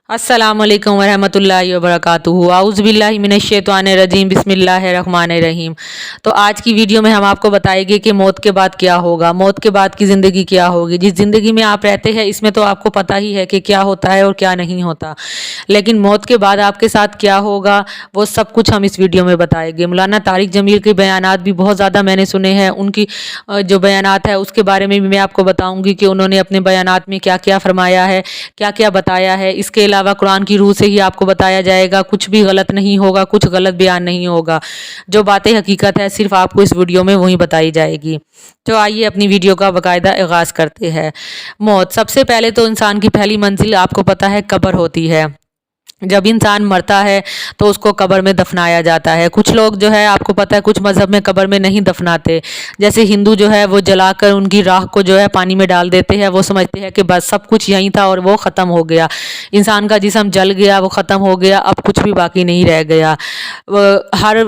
अस्सलामुअलैकुम वरहमतुल्लाहि वबरकातुहू आउज़ुबिल्लाहि मिनश्शैतानिर्रजीम बिस्मिल्लाहिर्रहमानिर्रहीम। तो आज की वीडियो में हम आपको बताएंगे कि मौत के बाद क्या होगा, मौत के बाद की ज़िंदगी क्या होगी। जिस ज़िंदगी में आप रहते हैं इसमें तो आपको पता ही है कि क्या होता है और क्या नहीं होता, लेकिन मौत के बाद आपके साथ क्या होगा वो सब कुछ हम इस वीडियो में बताएंगे। मौलाना तारिक जमील के बयानात भी बहुत ज़्यादा मैंने सुने हैं, उनकी जो बयानात है उसके बारे में भी मैं आपको बताऊँगी कि उन्होंने अपने बयानात में क्या क्या फरमाया है, क्या क्या बताया है। इसके अलावा कुरान की रूह से ही आपको बताया जाएगा, कुछ भी गलत नहीं होगा, कुछ गलत बयान नहीं होगा। जो बातें हकीकत है सिर्फ आपको इस वीडियो में वही बताई जाएगी। तो आइए अपनी वीडियो का बाकायदा आगाज़ करते हैं। मौत, सबसे पहले तो इंसान की पहली मंजिल आपको पता है कब्र होती है। जब इंसान मरता है तो उसको कब्र में दफनाया जाता है। कुछ लोग जो है आपको पता है कुछ मज़हब में कब्र में नहीं दफनाते। जैसे हिंदू जो है वो जलाकर उनकी राख को जो है पानी में डाल देते हैं, वो समझते हैं कि बस सब कुछ यहीं था और वो ख़त्म हो गया, इंसान का जिस्म जल गया, वो ख़त्म हो गया, अब कुछ भी बाकी नहीं रह गया। हर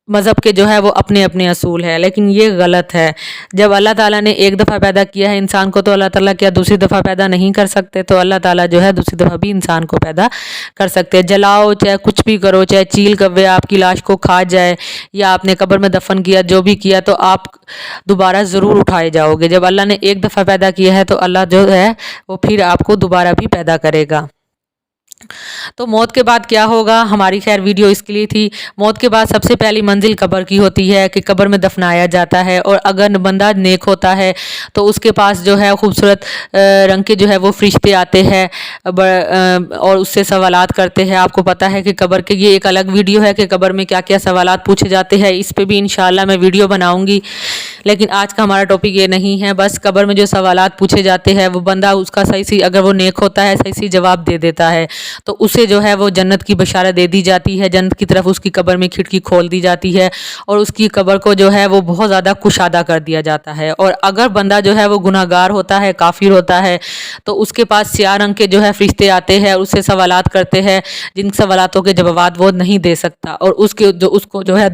मज़हब के जो है वो अपने अपने असूल है, लेकिन ये गलत है। जब अल्लाह ताला ने एक दफ़ा पैदा किया है इंसान को, तो अल्लाह ताला क्या दूसरी दफ़ा पैदा नहीं कर सकते? तो अल्लाह ताला जो है दूसरी दफ़ा भी इंसान को पैदा कर सकते हैं। जलाओ चाहे कुछ भी करो, चाहे चील कव्वे आपकी लाश को खा जाए या आपने कब्र में दफन किया, जो भी किया, तो आप दोबारा ज़रूर उठाए जाओगे। जब अल्लाह ने एक दफ़ा पैदा किया है तो अल्लाह जो है वो फिर आपको दोबारा भी पैदा करेगा। तो मौत के बाद क्या होगा, हमारी खैर वीडियो इसके लिए थी। मौत के बाद सबसे पहली मंजिल कब्र की होती है कि कब्र में दफनाया जाता है। और अगर बंदा नेक होता है तो उसके पास जो है खूबसूरत रंग के जो है वो फरिश्ते आते हैं और उससे सवालात करते हैं। आपको पता है कि कब्र के, ये एक अलग वीडियो है कि कब्र में क्या क्या सवालात पूछे जाते हैं, इस पर भी इंशाल्लाह मैं वीडियो बनाऊँगी। लेकिन आज का हमारा टॉपिक ये नहीं है। बस कब्र में जो सवालात पूछे जाते हैं वो बंदा उसका सही अगर वो नेक होता है सही जवाब दे देता है तो उसे जो है वो जन्नत की बशारत दे दी जाती है। जन्नत की तरफ उसकी कब्र में खिड़की खोल दी जाती है और उसकी कब्र को जो है वो बहुत ज़्यादा कुशादा कर दिया जाता है। और अगर बंदा जो है वो गुनाहगार होता है, काफिर होता है, तो उसके पास स्याह रंग के जो है फरिश्ते आते हैं, उससे सवालात करते हैं जिन सवालातों के जवाब वो नहीं दे सकता, और उसको जो है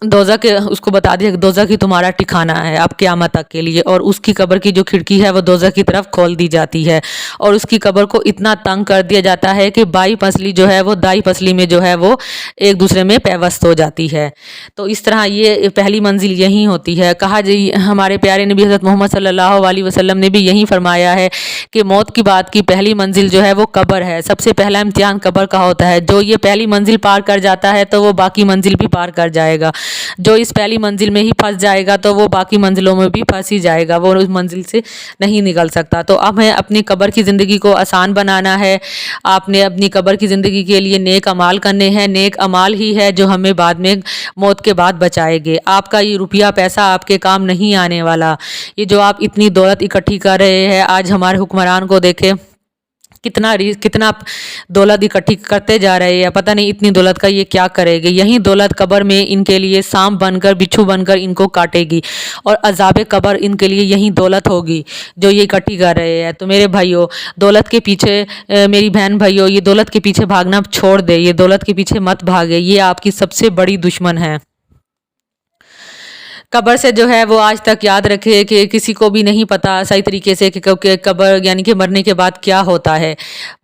दोज़ख के उसको बता दिया कि दोज़ख ही तुम्हारा ठिकाना है अब क़यामत तक के लिए। और उसकी कब्र की जो खिड़की है वो दोज़ख की तरफ खोल दी जाती है और उसकी कब्र को इतना तंग कर दिया जाता है कि बाई पसली जो है वो दाई पसली में जो है वो एक दूसरे में पैवस्त हो जाती है। तो इस तरह ये पहली मंजिल यही होती है। कहा जी, हमारे प्यारे नबी हज़रत मोहम्मद सल्लल्लाहु अलैहि वसल्लम ने भी यही फरमाया है कि मौत की बाद की पहली मंजिल जो है वो कब्र है। सबसे पहला इम्तिहान कब्र का होता है। जो ये पहली मंजिल पार कर जाता है तो वो बाकी मंजिल भी पार कर जाएगा। जो इस पहली मंजिल में ही फंस जाएगा तो वो बाकी मंजिलों में भी फंस ही जाएगा, वो उस मंजिल से नहीं निकल सकता। तो अब हमें अपनी कब्र की ज़िंदगी को आसान बनाना है। आपने अपनी कब्र की ज़िंदगी के लिए नेक अमाल करने हैं। नेक अमाल ही है जो हमें बाद में मौत के बाद बचाएंगे। आपका ये रुपया पैसा आपके काम नहीं आने वाला। ये जो आप इतनी दौलत इकट्ठी कर रहे हैं, आज हमारे हुक्मरान को देखे कितना दौलत इकट्ठी करते जा रहे हैं, पता नहीं इतनी दौलत का ये क्या करेंगे। यही दौलत कब्र में इनके लिए सांप बनकर, बिच्छू बनकर इनको काटेगी और अज़ाब कब्र इनके लिए यही दौलत होगी जो ये इकट्ठी कर रहे हैं। तो मेरे भाइयों, दौलत के पीछे, मेरी बहन भाइयों, ये दौलत के पीछे भागना छोड़ दे, ये दौलत के पीछे मत भागे, ये आपकी सबसे बड़ी दुश्मन है। कब्र से जो है वो आज तक याद रखे कि किसी को भी नहीं पता सही तरीके से कि कब्र यानी कि मरने के बाद क्या होता है।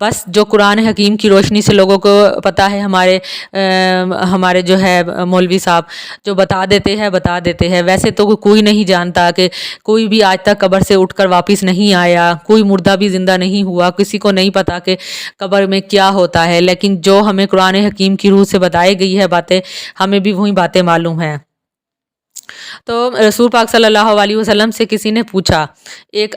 बस जो कुरान हकीम की रोशनी से लोगों को पता है, हमारे जो है मौलवी साहब जो बता देते हैं। वैसे तो कोई नहीं जानता कि कोई भी आज तक कब्र से उठकर वापस नहीं आया, कोई मुर्दा भी ज़िंदा नहीं हुआ, किसी को नहीं पता कि कब्र में क्या होता है। लेकिन जो हमें कुरान हकीम की रूह से बताई गई है बातें, हमें भी वही बातें मालूम हैं। तो रसूल पाक सल्लल्लाहु अलैहि वसल्लम से किसी ने पूछा, एक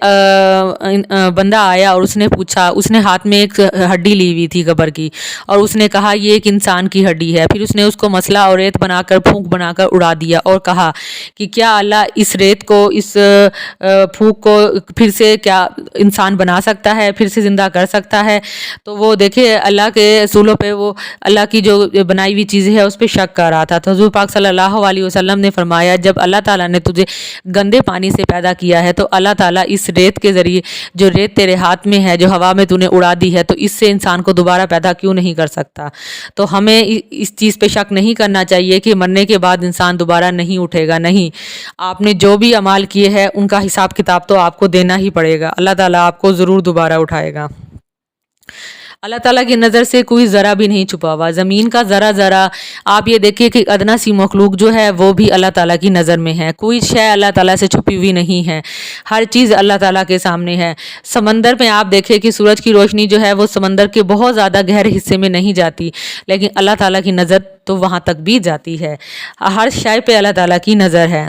बंदा आया और उसने पूछा, उसने हाथ में एक हड्डी ली हुई थी कब्र की, और उसने कहा ये एक इंसान की हड्डी है। फिर उसने उसको मसला और रेत बनाकर, फूंक बनाकर उड़ा दिया और कहा कि क्या अल्लाह इस रेत को, इस फूंक को फिर से क्या इंसान बना सकता है, फिर से ज़िंदा कर सकता है? तो वो देखिए अल्लाह के असूलों पे, वो अल्लाह की जो बनाई हुई चीज़ें है उस पर शक कर रहा था। तो हुज़ूर पाक सल्लल्लाहु अलैहि वसल्लम ने फरमाया, जब अल्लाह ताला ने तुझे गंदे पानी से पैदा किया है तो अल्लाह ताला इस रेत के ज़रिए, जो रेत तेरे हाथ में है, जो हवा में तूने उड़ा दी है, तो इससे इंसान को दोबारा पैदा क्यों नहीं कर सकता। तो हमें इस चीज़ पे शक नहीं करना चाहिए कि मरने के बाद इंसान दोबारा नहीं उठेगा। नहीं, आपने जो भी अमाल किए हैं उनका हिसाब किताब तो आपको देना ही पड़ेगा। अल्लाह ताला आपको ज़रूर दोबारा उठाएगा। अल्लाह ताला की नज़र से कोई ज़रा भी नहीं छुपा हुआ। ज़मीन का ज़रा आप ये देखिए कि अदना सी मखलूक जो है वो भी अल्लाह ताला की नज़र में है। कोई शय अल्लाह ताला से छुपी हुई नहीं है, हर चीज़ अल्लाह ताला के सामने है। समंदर में आप देखें कि सूरज की रोशनी जो है वो समंदर के बहुत ज़्यादा गहरे हिस्से में नहीं जाती, लेकिन अल्लाह ताला की नज़र तो वहाँ तक भी जाती है। हर शय पे अल्लाह ताला की नज़र है।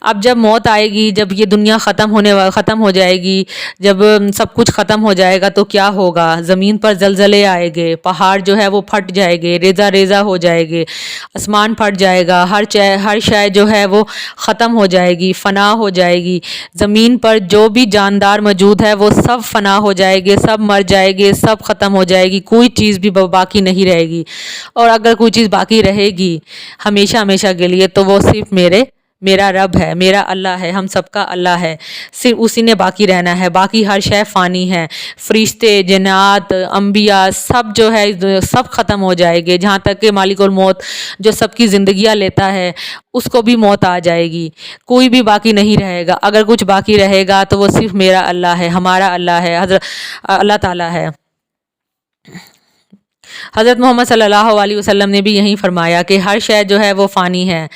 अब जब मौत आएगी, जब ये दुनिया ख़त्म हो जाएगी, जब सब कुछ ख़त्म हो जाएगा तो क्या होगा। ज़मीन पर ज़लज़ले आएंगे, पहाड़ जो है वो फट जाएंगे, रेज़ा रेज़ा हो जाएंगे, आसमान फट जाएगा, हर शय जो है वो ख़त्म हो जाएगी, फ़ना हो जाएगी। ज़मीन पर जो भी जानदार मौजूद है वो सब फ़ना हो जाएंगे, सब मर जाएंगे, सब ख़त्म हो जाएगी, कोई चीज़ भी बाकी नहीं रहेगी। और अगर कोई चीज़ बाकी रहेगी हमेशा हमेशा के लिए तो वो सिर्फ मेरा रब है, मेरा अल्लाह है, हम सबका अल्लाह है, सिर्फ उसी ने बाकी रहना है। बाकी हर शय फ़ानी है, फरिश्ते, जन्नात, अंबिया सब जो है सब ख़त्म हो जाएंगे। जहाँ तक कि मालिकुल मौत जो सबकी ज़िंदगियाँ लेता है उसको भी मौत आ जाएगी, कोई भी बाकी नहीं रहेगा। अगर कुछ बाकी रहेगा तो वो सिर्फ मेरा अल्लाह है, हमारा अल्लाह है, अल्लाह ताला है। हज़रत मोहम्मद सल्लल्लाहु अलैहि वसल्लम ने भी यही फरमाया कि हर शय जो है वो फ़ानी है,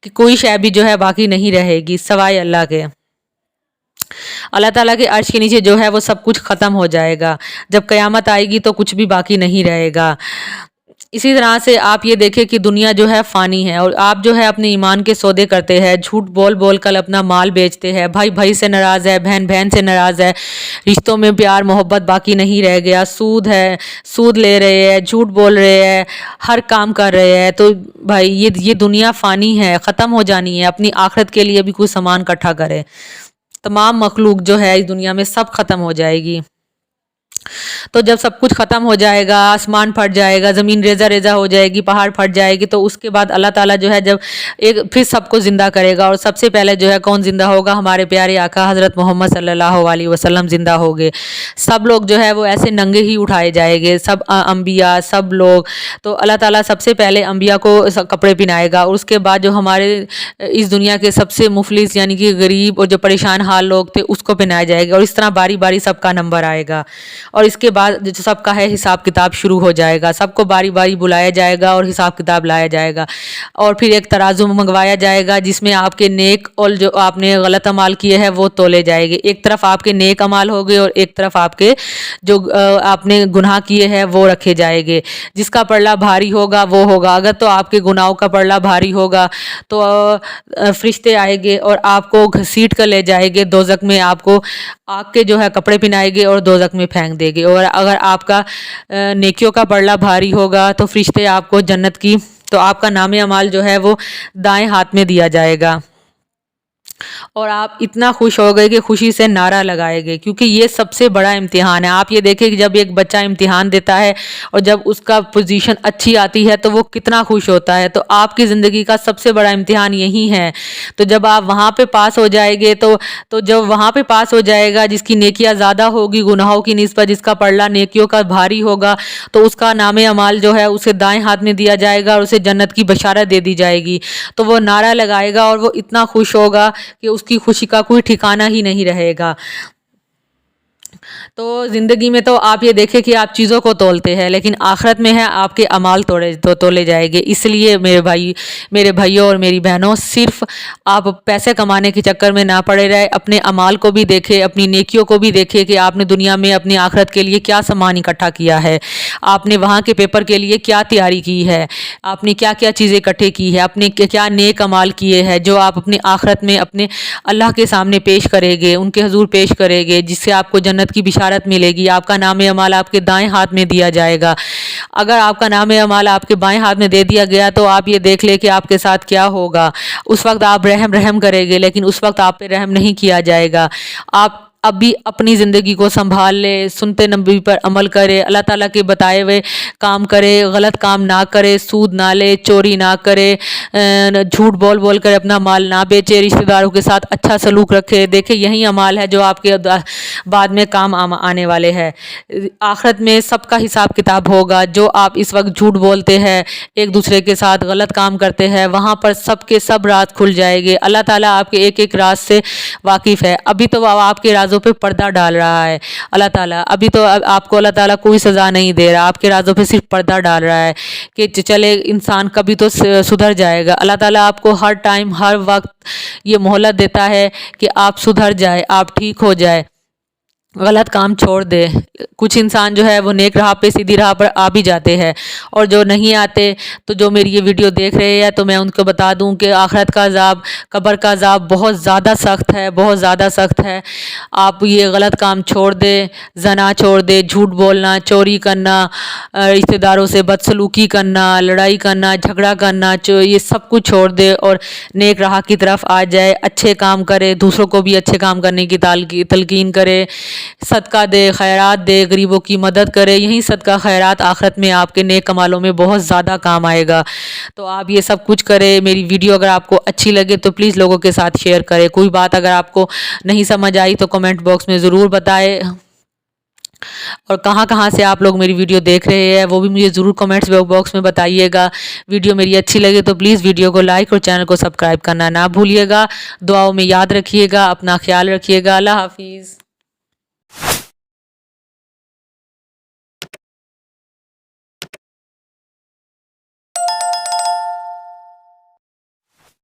कि कोई शय भी जो है बाकी नहीं रहेगी सवाए अल्लाह के। अल्लाह ताला के अर्श के नीचे जो है वो सब कुछ ख़त्म हो जाएगा। जब क़यामत आएगी तो कुछ भी बाकी नहीं रहेगा। इसी तरह से आप ये देखें कि दुनिया जो है फ़ानी है और आप जो है अपने ईमान के सौदे करते हैं, झूठ बोल बोल कर अपना माल बेचते हैं, भाई भाई से नाराज़ है, बहन बहन से नाराज़ है, रिश्तों में प्यार मोहब्बत बाकी नहीं रह गया, सूद है, सूद ले रहे हैं, झूठ बोल रहे हैं, हर काम कर रहे हैं। तो भाई ये दुनिया फ़ानी है, ख़त्म हो जानी है। अपनी आखिरत के लिए भी कुछ सामान इकट्ठा करें। तमाम मखलूक जो है इस दुनिया में सब ख़त्म हो जाएगी। तो जब सब कुछ ख़त्म हो जाएगा, आसमान फट जाएगा, ज़मीन रेज़ा रेज़ा हो जाएगी, पहाड़ फट जाएगी, तो उसके बाद अल्लाह ताला जो है जब एक फिर सबको ज़िंदा करेगा और सबसे पहले जो है कौन ज़िंदा होगा, हमारे प्यारे आका हज़रत मोहम्मद सल्लल्लाहु अलैहि वसल्लम ज़िंदा होंगे। सब लोग जो है वो ऐसे नंगे ही उठाए जाएंगे, सब अंबिया सब लोग। तो अल्लाह ताला सबसे पहले अंबिया को कपड़े पहनाएगा और उसके बाद जो हमारे इस दुनिया के सबसे मुफलिस यानी कि गरीब और जो परेशान हाल लोग थे उसको पहनाया जाएगा। और इस तरह बारी बारी सबका नंबर आएगा और इसके बाद जो सबका है हिसाब किताब शुरू हो जाएगा। सबको बारी बारी बुलाया जाएगा और हिसाब किताब लाया जाएगा और फिर एक तराजू मंगवाया जाएगा जिसमें आपके नेक और जो आपने गलत अमाल किए हैं वो तोले जाएंगे। एक तरफ आपके नेक अमाल होंगे और एक तरफ आपके जो आपने गुनाह किए हैं वो रखे जाएंगे। जिसका पलड़ा भारी होगा वो होगा। अगर तो आपके गुनाहों का पलड़ा भारी होगा तो फरिश्ते आएंगे और आपको घसीट कर ले जाएंगे दोज़ख में, आपको आग के जो है कपड़े पहनाएंगे और दोज़ख में फेंक देंगे। और अगर आपका नेकियों का पलड़ा भारी होगा तो फरिश्ते आपको जन्नत की, तो आपका नामे अमाल जो है वो दाएं हाथ में दिया जाएगा और आप इतना खुश हो गए कि खुशी से नारा लगाएंगे, क्योंकि ये सबसे बड़ा इम्तिहान है। आप ये देखें कि जब एक बच्चा इम्तिहान देता है और जब उसका पोजीशन अच्छी आती है तो वो कितना खुश होता है। तो आपकी ज़िंदगी का सबसे बड़ा इम्तिहान यही है। तो जब आप वहाँ पे पास हो जाएंगे तो जब वहाँ पे पास हो जाएगा जिसकी नेकियां ज़्यादा होगी गुनाहों की निस्बत, जिसका पलड़ा नेकियों का भारी होगा, तो उसका नामे अमाल जो है उसे दाएँ हाथ में दिया जाएगा और उसे जन्नत की बशारत दे दी जाएगी। तो वो नारा लगाएगा और वो इतना खुश होगा कि उसकी खुशी का कोई ठिकाना ही नहीं रहेगा। तो ज़िंदगी में तो आप ये देखें कि आप चीज़ों को तोलते हैं, लेकिन आखिरत में है आपके अमाल तोले जाएंगे। इसलिए मेरे भाइयों और मेरी बहनों, सिर्फ आप पैसे कमाने के चक्कर में ना पड़े रहे, अपने अमाल को भी देखें, अपनी नेकियों को भी देखें कि आपने दुनिया में अपनी आखिरत के लिए क्या सामान इकट्ठा किया है, आपने वहाँ के पेपर के लिए क्या तैयारी की है, आपने क्या क्या चीज़ें इकट्ठे की है, अपने क्या नेक अमाल किए हैं जो आप अपनी आखिरत में अपने अल्लाह के सामने पेश करेंगे, उनके हुजूर पेश करेंगे, जिससे आपको जन्नत की बिशारत मिलेगी। आपका नामे अमाल आपके दाएं हाथ में दिया जाएगा। अगर आपका नामे अमाल आपके बाएं हाथ में दे दिया गया तो आप ये देख ले कि आपके साथ क्या होगा। उस वक्त आप रहम करेंगे, लेकिन उस वक्त आप पे रहम नहीं किया जाएगा। अब भी अपनी ज़िंदगी को संभाल ले, सुनते नबी पर अमल करे, अल्लाह ताला के बताए हुए काम करे, गलत काम ना करे, सूद ना ले, चोरी ना करे, झूठ बोल बोल कर अपना माल ना बेचे, रिश्तेदारों के साथ अच्छा सलूक रखे। देखिए यही अमाल है जो आपके बाद में काम आने वाले हैं। आखिरत में सबका हिसाब किताब होगा। जो आप इस वक्त झूठ बोलते हैं, एक दूसरे के साथ गलत काम करते हैं, वहाँ पर सबके सब राज खुल जाएंगे। अल्लाह ताला आपके एक एक राज से वाकिफ़ है। अभी तो आपके राजों पे पर्दा डाल रहा है अल्लाह ताला। अभी तो आपको अल्लाह ताला कोई सज़ा नहीं दे रहा, आपके राजों पे सिर्फ पर्दा डाल रहा है कि चले इंसान कभी तो सुधर जाएगा। अल्लाह ताला आपको हर टाइम हर वक्त ये मोहलत देता है कि आप सुधर जाए, आप ठीक हो जाए, गलत काम छोड़ दे। कुछ इंसान जो है वो नेक राह पे, सीधी राह पर आ भी जाते हैं, और जो नहीं आते तो जो मेरी ये वीडियो देख रहे हैं तो मैं उनको बता दूं कि आखिरत का अज़ाब, कब्र का अज़ाब बहुत ज़्यादा सख्त है, बहुत ज़्यादा सख्त है। आप ये गलत काम छोड़ दे, ज़ना छोड़ दे, झूठ बोलना, चोरी करना, रिश्तेदारों से बदसलूकी करना, लड़ाई करना, झगड़ा करना, ये सब कुछ छोड़ दे और नेक राह की तरफ आ जाए। अच्छे काम करे, दूसरों को भी अच्छे काम करने की तलकीन करे, सदका दे, खैरात दे, गरीबों की मदद करे। यही सदका खैरात आखिरत में आपके नेक कमालों में बहुत ज़्यादा काम आएगा। तो आप ये सब कुछ करें। मेरी वीडियो अगर आपको अच्छी लगे तो प्लीज़ लोगों के साथ शेयर करें। कोई बात अगर आपको नहीं समझ आई तो कमेंट बॉक्स में ज़रूर बताएं, और कहाँ कहाँ से आप लोग मेरी वीडियो देख रहे हैं वो भी मुझे ज़रूर कमेंट्स बॉक्स में बताइएगा। वीडियो मेरी अच्छी लगे तो प्लीज़ वीडियो को लाइक और चैनल को सब्सक्राइब करना ना भूलिएगा। दुआओं में याद रखिएगा, अपना ख्याल रखिएगा। अल्लाह हाफिज़।